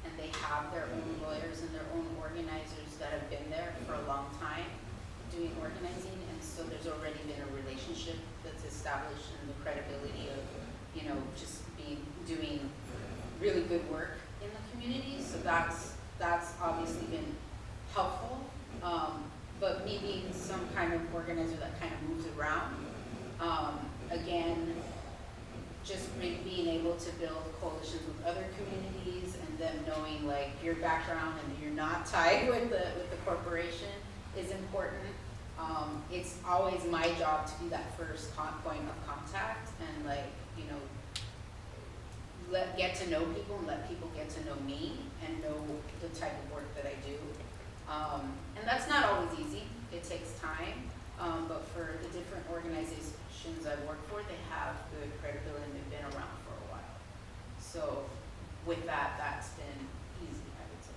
and they have their own lawyers and their own organizers that have been there for a long time doing organizing, and so there's already been a relationship that's established and the credibility of, just doing really good work in the community. So that's obviously been helpful. But me being some kind of organizer that kind of moves around, again, just being able to build coalitions with other communities and them knowing like your background and you're not tied with the corporation is important. It's always my job to be that first point of contact and get to know people and let people get to know me and know the type of work that I do. And that's not always easy. It takes time. But for the different organizations I work for, they have good credibility and they've been around for a while. So with that, that's been easy, I would say.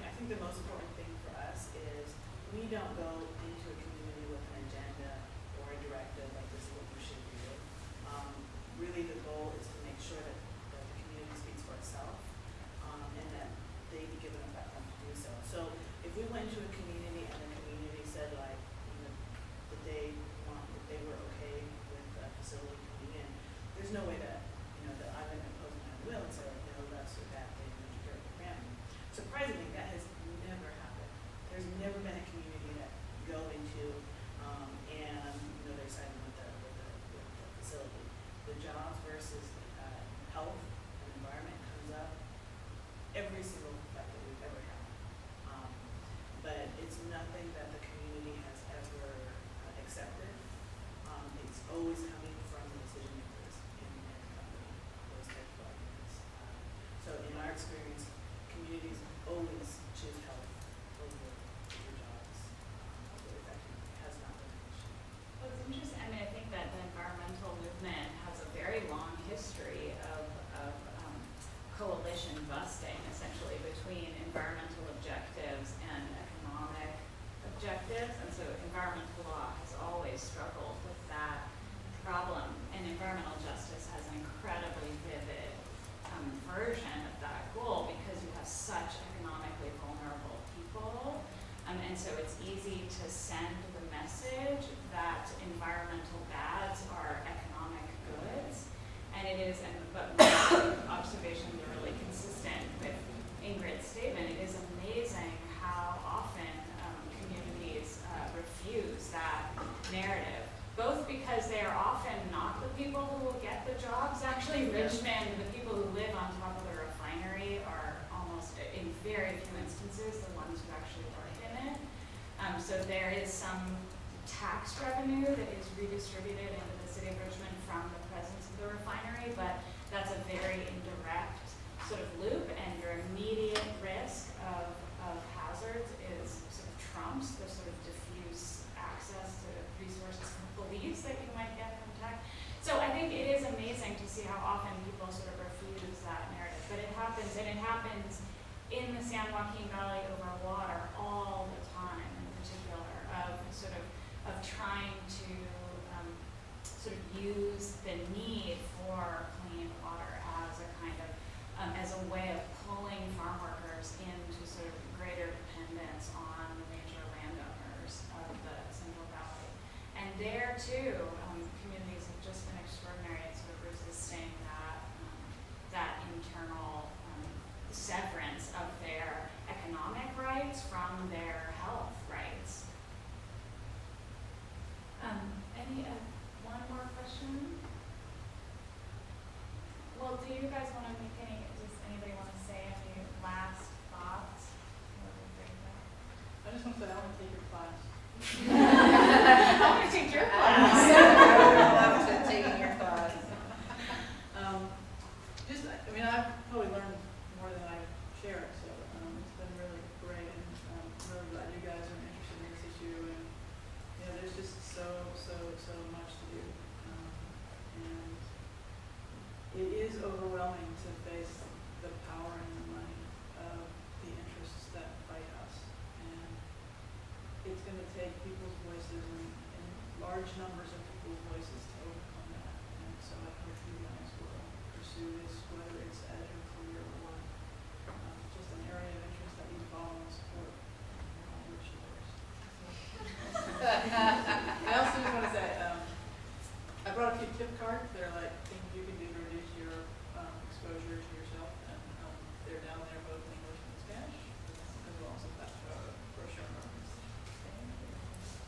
I think the most important thing for us is we don't go into a community with an agenda or a directive like this is what you should do. Really the goal is to make sure that the community speaks for itself and that they be given a platform to do so. So if we went to a community and the community said like, that they were okay with the facility coming in, there's no way that, that I'm going to impose my will and say like, no, that's or that, they need to the family. Surprisingly, that has never happened. There's never been a community that you go into and they're siding with the facility. The jobs versus health and environment comes up every single fight that we've ever had. But it's nothing that the community has ever accepted. It's always coming from the decision makers in the company, those types of arguments. So in our experience, communities always choose health your jobs, although it actually has not been an issue. Well, it's interesting, I mean, I think that the environmental movement has a very long history of coalition busting, essentially, between environmental objectives and economic objectives, and so environmental law has always struggled with that problem, and environmental justice has an incredibly vivid version of that goal because you have such economically vulnerable people, and so it's easy to send the message that environmental bads are economic goods, and it is, but my observations are really consistent with Ingrid's statement. It is amazing how often communities refuse that narrative, both because they are often not the people who will get the jobs. Actually, Richmond, the people who live on top of the refinery are almost, in very few instances, the ones who actually work in it. So there is some tax revenue that is redistributed into the city of Richmond from the presence of the refinery, but that's a very indirect sort of loop, and your immediate risk of hazards is sort of trumps the sort of diffuse access to resources and beliefs that you might get from tax. So I think it is amazing to see how often people sort of refuse that narrative, but it happens, and it happens in the San Joaquin Valley over water all the time, in particular, of trying to sort of use the need for clean water as a kind of, as a way of pulling farm workers into sort of greater dependence on the major landowners of the Central Valley. And there too, communities have just been extraordinary at sort of resisting that internal severance of their economic rights from their health rights. One more question? Well, do you guys want to make does anybody want to say any last thoughts? I just want to say, I want to take your class. I want to take your class. I would love to take your class. I mean, I've probably learned more than I share, so it's been really great, and I'm really glad you guys are interested in this issue, and there's just so much to do, and it is overwhelming to face the power and the money of the interests that fight us, and it's going to take people's voices and large numbers of people's voices to overcome that, and so I hope you guys will pursue this, whether it's as your career or just an area of interest that you follow and support, which yours. I also just want to say, I brought a few tip cards. They're like things you can do to reduce your exposure to yourself, and they're down there both in English and Spanish, as well as a brochure.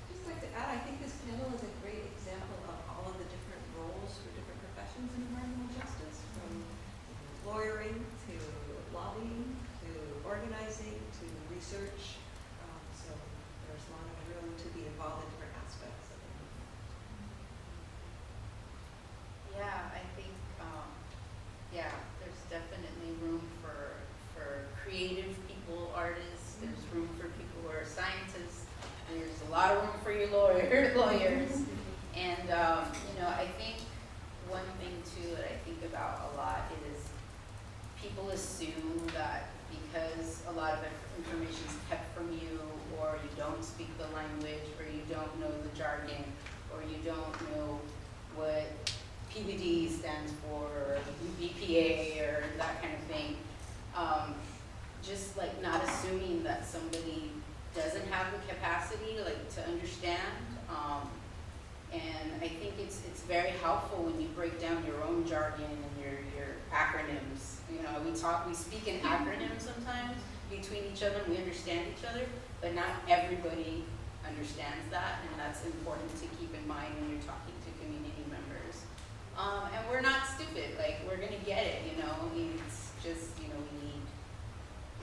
Just like to add, I think this panel is a great example of all of the different roles for different professions in environmental justice, from lawyering to lobbying to organizing to research. So there's a lot of room to be involved in different aspects of it. Yeah, I think, there's definitely room for creative people, artists. There's room for people who are scientists. There's a lot of room for your lawyers. And, I think one thing, too, that I think about a lot is people assume that because a lot of information is kept from you, or you don't speak the language, or you don't know the jargon, or you don't know what PVD stands for, or BPA, or that kind of thing. Just like not assuming that somebody doesn't have the capacity to understand. And I think it's very helpful when you break down your own jargon and your acronyms. We speak in acronyms sometimes between each other, and we understand each other, but not everybody understands that, and that's important to keep in mind when you're talking to community members. And we're not stupid, we're gonna get it, it's just, we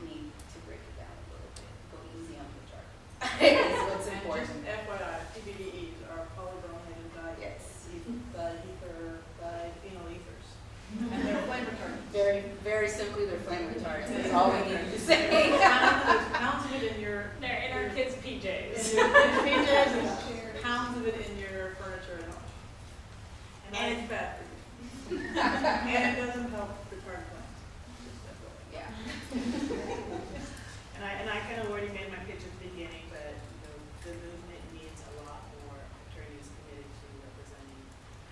need to break it down a little bit, go easy on the jargon. Is what's important. And just FYI, PBDEs are polybrominated Yes. diphenyl ethers, and they're flame retardants. Very, very very simply, they're flame retardants. That's all we need to say. There's pounds of it in your. They're in our kids' PJs. In your PJs, and pounds of it in your furniture and all. And it's bad for you. And it doesn't help retard plants. Just that way. Yeah. And I kind of already made my pitch at the beginning, but, the movement needs a lot more attorneys committed to representing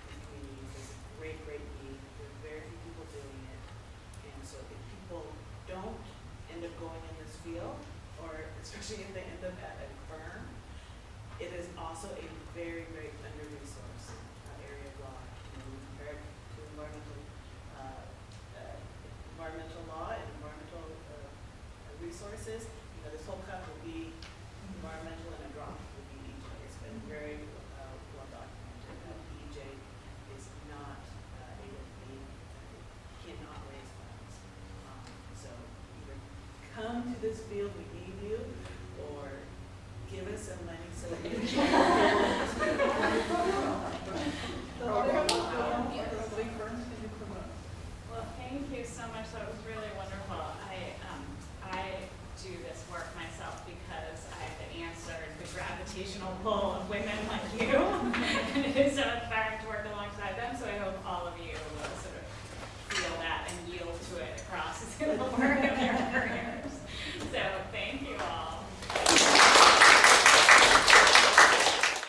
the communities. There's a great, great need. There are very few people doing it. And so if people don't end up going in this field, or especially if they end up at a firm, it is also a very, very under-resourced area of law. Compared to environmental law and environmental resources, this whole cut will be environmental and a drop will be EJ. It's been very well documented that EJ is not able to be, cannot raise funds. So either come to this field, we need you, or give us some money so that we can. Well, thank you so much. That was really wonderful. I do this work myself because I've answered the gravitational pull of women like you. And it is a very